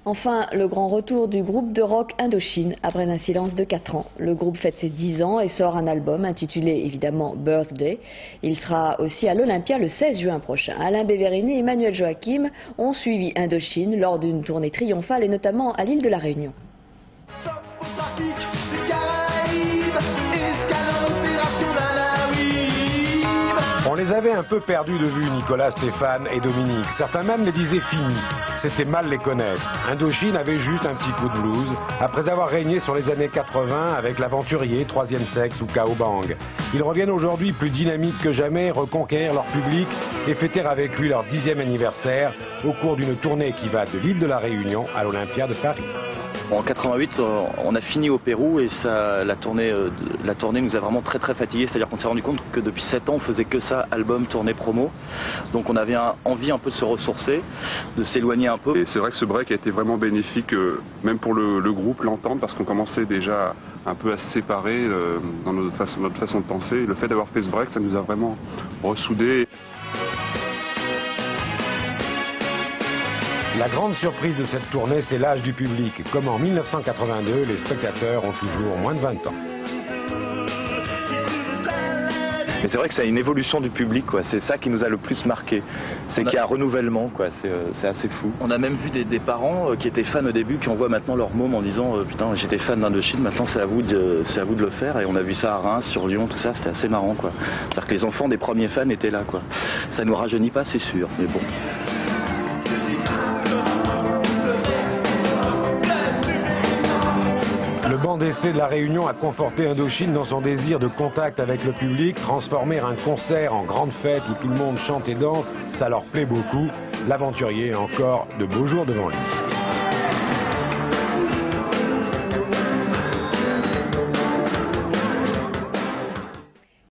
Enfin, le grand retour du groupe de rock Indochine après un silence de 4 ans. Le groupe fête ses 10 ans et sort un album intitulé évidemment Birthday. Il sera aussi à l'Olympia le 16 juin prochain. Alain Beverini et Emmanuel Joachim ont suivi Indochine lors d'une tournée triomphale et notamment à l'île de la Réunion. On les avait un peu perdus de vue, Nicolas, Stéphane et Dominique. Certains même les disaient finis. C'était mal les connaître. Indochine avait juste un petit coup de blues, après avoir régné sur les années 80 avec l'Aventurier, Troisième Sexe ou Kao Bang. Ils reviennent aujourd'hui plus dynamiques que jamais, reconquérir leur public et fêter avec lui leur 10e anniversaire au cours d'une tournée qui va de l'île de la Réunion à l'Olympia de Paris. En 88, on a fini au Pérou et la tournée nous a vraiment très fatigués. C'est-à-dire qu'on s'est rendu compte que depuis 7 ans, on faisait que ça, album, tournée, promo. Donc on avait envie un peu de se ressourcer, de s'éloigner un peu. Et c'est vrai que ce break a été vraiment bénéfique, même pour le groupe, l'entente, parce qu'on commençait déjà un peu à se séparer dans notre façon de penser. Le fait d'avoir fait ce break, ça nous a vraiment ressoudés. La grande surprise de cette tournée, c'est l'âge du public. Comme en 1982, les spectateurs ont toujours moins de 20 ans. Mais c'est vrai que c'est une évolution du public, quoi. C'est ça qui nous a le plus marqué. C'est qu'il y a un renouvellement, quoi. C'est assez fou. On a même vu des parents qui étaient fans au début, qui envoient maintenant leur môme en disant putain, j'étais fan d'Indochine, maintenant c'est à vous de le faire. Et on a vu ça à Reims, sur Lyon, tout ça, c'était assez marrant, quoi. C'est-à-dire que les enfants des premiers fans étaient là, quoi. Ça nous rajeunit pas, c'est sûr, mais bon. Le banc d'essai de la Réunion a conforté Indochine dans son désir de contact avec le public. Transformer un concert en grande fête où tout le monde chante et danse, ça leur plaît beaucoup. L'Aventurier a encore de beaux jours devant lui.